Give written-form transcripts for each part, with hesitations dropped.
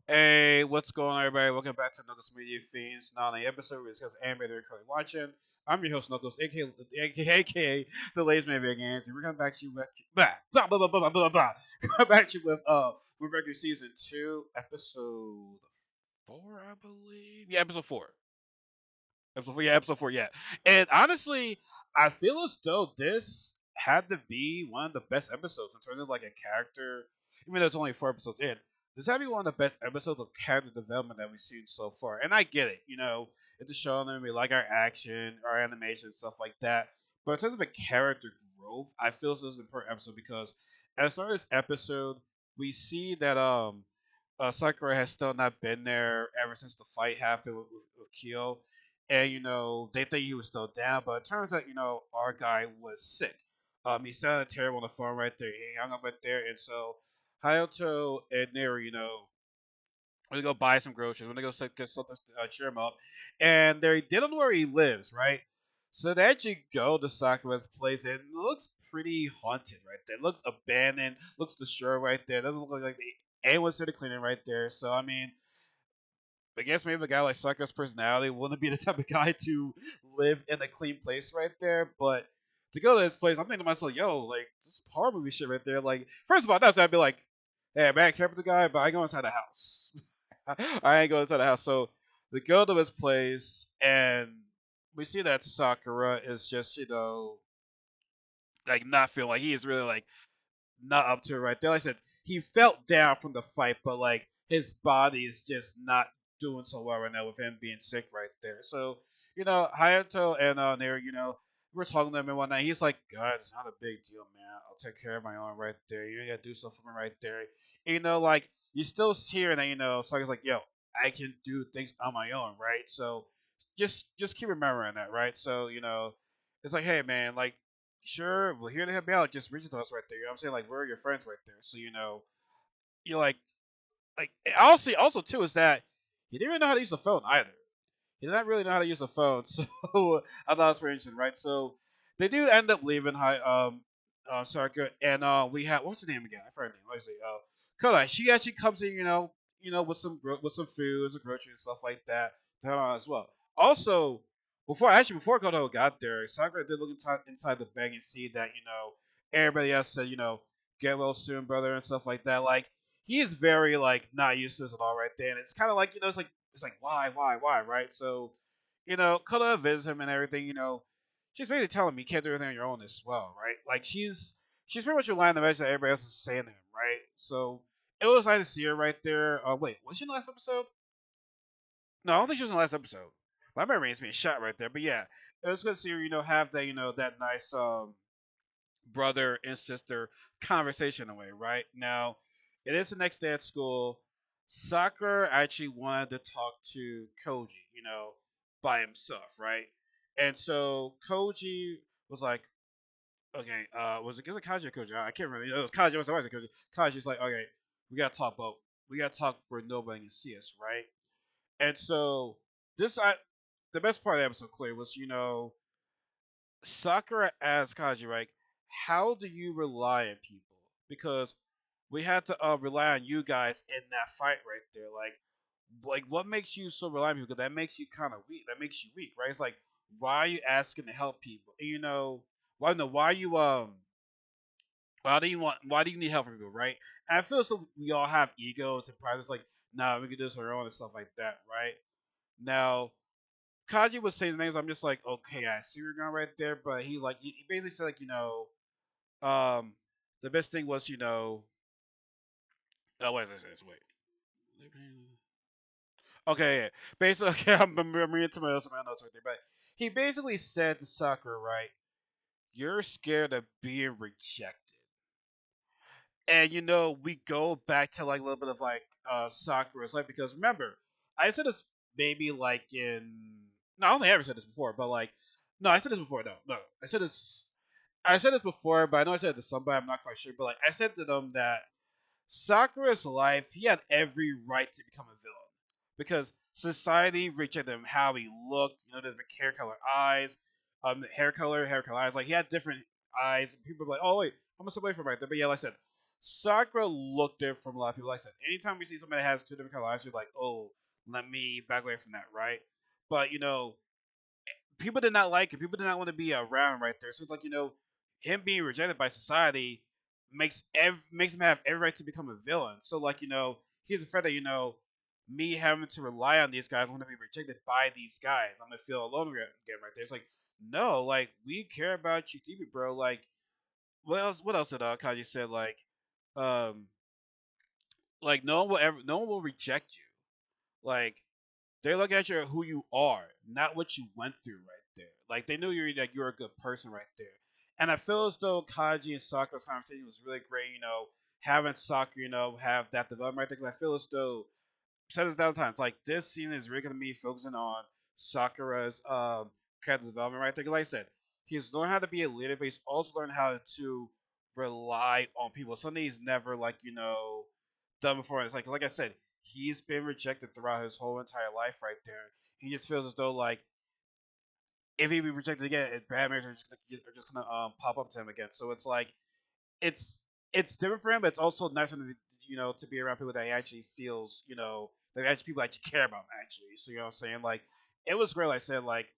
Hey, what's going on, everybody? Welcome back to Knuckles Media Fiends. Nani episode we discuss anime that you're currently watching. I'm your host, Knuckles, aka the Lazy Man Big Ants, and we're coming back to you with coming back to you with Windbreaker season 2, episode 4, I believe. Yeah, episode 4. Episode 4, yeah, episode 4, yeah. And honestly, I feel as though this had to be one of the best episodes in terms of like a character, even though it's only 4 episodes in. This had to be one of the best episodes of character development that we've seen so far. And I get it, it's a show and we like our action, our animation, stuff like that. But in terms of a character growth, I feel this is an important episode because at the start of this episode, we see that Sakura has still not been there ever since the fight happened with Kyo, and they think he was still down, but it turns out our guy was sick. He sounded terrible on the phone right there. He hung up right there, and so Hayato and Neri, when they go buy some groceries, when they go get something to cheer him up, and they don't know where he lives, right? So they actually go to Sakura's place, and it looks pretty haunted right there. It looks abandoned, looks destroyed right there. It doesn't look like anyone's there to clean it right there. So I mean, I guess maybe a guy like Sakura's personality wouldn't be the type of guy to live in a clean place right there. But to go to this place, I'm thinking to myself, yo, like this is horror movie shit right there. Like, first of all, that's I'd be like, hey, man, I care for the guy, but I go inside the house. I ain't going inside the house. So they go to his place, and we see that Sakura is just, like not feeling like he is really like not up to it right there. Like I said, he felt down from the fight, but like his body is just not doing so well right now with him being sick right there. So, Hayato and Nair, we're talking to him and whatnot. He's like, God, it's not a big deal, man. I'll take care of my own right there. You ain't gotta do something for me right there. And, like you still here and then, so he's like, yo, I can do things on my own, right? So just keep remembering that, right? So, it's like, hey man, like sure, we're here to help you out. Just reach out to us right there. You know what I'm saying? Like we're your friends right there. So you're like also too is that he didn't even know how to use the phone either. He did not really know how to use a phone, so I thought it was very interesting, right? So they do end up leaving high Sarka, and we have what's the name again? I forgot her name. Let me see. Koda. She actually comes in, with with some food, some groceries and stuff like that to help out as well. Also, before Kodo got there, Sakura did look inside the bag and see that everybody else said get well soon, brother, and stuff like that. Like he is very like not used to this at all, right there, and it's kind of like it's like why, right? So, Kula visits him and everything. She's basically telling me you can't do everything on your own as well, right? Like she's pretty much relying on the message that everybody else is saying to him, right? So it was nice to see her right there. Wait, was she in the last episode? No, I don't think she was in the last episode. My memory is being shot right there, but yeah, it was good to see her. Have that that nice brother and sister conversation away, right? Now, it is the next day at school. Sakura actually wanted to talk to Koji, by himself, right? And so Koji was like, okay, was it Kaji or Koji? I can't remember. It was Kaji. It was Koji. Kaji's like, okay, we gotta talk where nobody can see us, right? And so the best part of the episode, clear, was Sakura asked Kaji, right, how do you rely on people? Because we had to rely on you guys in that fight right there. Like what makes you so reliable? Because that makes you kind of weak. That makes you weak, right? It's like why are you asking to help people? And, why no? Why you why do you need help from people, right? And I feel so we all have egos and pride. It's like nah, we can do this on our own and stuff like that, right? Now Kaji was saying names. I'm just like, okay, I see where you're going right there, but he basically said like, um, the best thing was, oh wait, wait. Okay, yeah. Basically, okay, I'm reading some of my notes right there, but he basically said to Sakura, right, you're scared of being rejected, and we go back to like a little bit of like Sakura's life because remember, I said this maybe like in no, I don't think I ever said this before, but like no, I said this before. No, I said this before, but I know I said it to somebody. I'm not quite sure, but like I said to them that Sakura's life, he had every right to become a villain because society rejected him how he looked. Different hair color, eyes, hair color eyes. Like he had different eyes. And people were like, "Oh wait, I'm gonna step away from right there." But yeah, like I said, Sakura looked different from a lot of people. Like I said, anytime we see somebody that has two different color eyes, you're like, oh, let me back away from that, right? But people did not like it. People did not want to be around right there. So it's like him being rejected by society makes him have every right to become a villain. So like he's afraid that me having to rely on these guys, I'm gonna be rejected by these guys. I'm gonna feel alone again right there. It's like no, like we care about you deeply, bro. Like what else? What else did Kaji said? Um, like no one will reject you. Like they're looking at you who you are, not what you went through right there. Like they knew you're a good person right there. And I feel as though Kaji and Sakura's conversation was really great. Having Sakura, have that development right there. Because I feel as though said this a thousand times. Like this scene is really gonna be focusing on Sakura's character development right there. Because like I said, he's learned how to be a leader, but he's also learned how to rely on people. Something he's never done before. And it's like I said, he's been rejected throughout his whole entire life right there. He just feels as though like if he be rejected again, bad memories are just gonna pop up to him again. So it's like it's it's different for him, but it's also nice for him to to be around people that he actually feels that actually people actually care about him actually. So you know what I'm saying? Like it was great. Like I said, like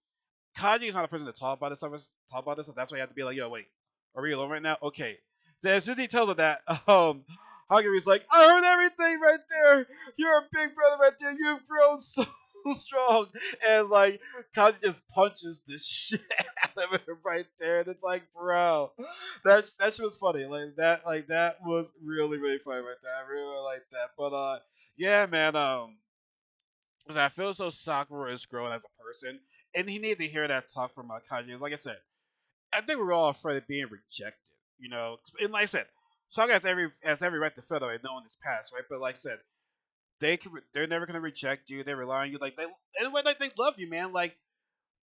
Kaji is not a person to talk about this stuff. Talk about this stuff. That's why you have to be like, yo, wait, are we alone right now? Okay. Then as soon as he tells her that, Hageru's like, I heard everything right there. You're a big brother right there. You've grown so strong, and like Kaji just punches the shit out of him right there, and it's like, bro, that shit was funny. Like that was really really funny right there. I really like that. But yeah, man. 'Cause I feel so Sakura is growing as a person, and he needed to hear that talk from Kaji. Like I said, I think we're all afraid of being rejected. And like I said, Sakura has every right to feel that way, knowing his past, right? But like I said, they're never gonna reject you. They rely on you, like they love you, man. Like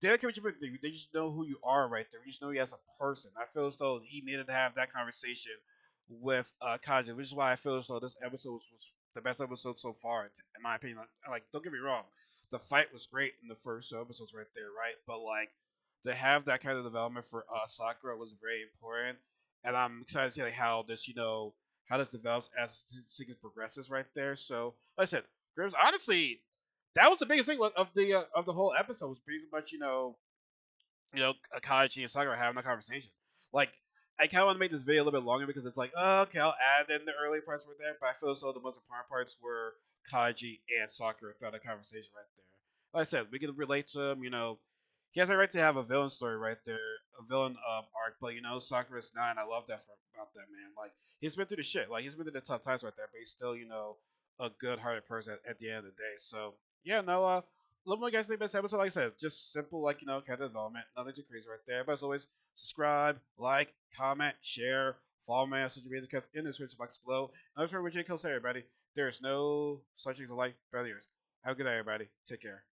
they don't care what you bring. They just know who you are right there. You just know you as a person. I feel as though he needed to have that conversation with Kaji, which is why I feel as though this episode was the best episode so far, in my opinion. Like, don't get me wrong, the fight was great in the first two episodes right there, right? But like to have that kind of development for Sakura was very important, and I'm excited to see like how this develops as the sequence progresses right there. So, like I said, Grims, honestly, that was the biggest thing of the whole episode was pretty much Akachi and Sakura having a conversation. Like I kind of want to make this video a little bit longer because it's like okay, I'll add in the early parts were there, but I feel as though the most important parts were Kaji and Sakura throughout the conversation right there. Like I said, we can relate to him. He has a right to have a villain story right there, a villain arc. But Sakura's not, and I love that about that man. Like he's been through the shit, like he's been through the tough times right there, but he's still a good-hearted person at the end of the day. So yeah, no, let me know what you guys think about this episode. Like I said, just simple, character development. Nothing too crazy right there. But as always, subscribe, like, comment, share, follow me on social media because in the description box below. And that's where Jay Cole say, everybody, there's no such thing as a life better than yours. Have a good day, everybody. Take care.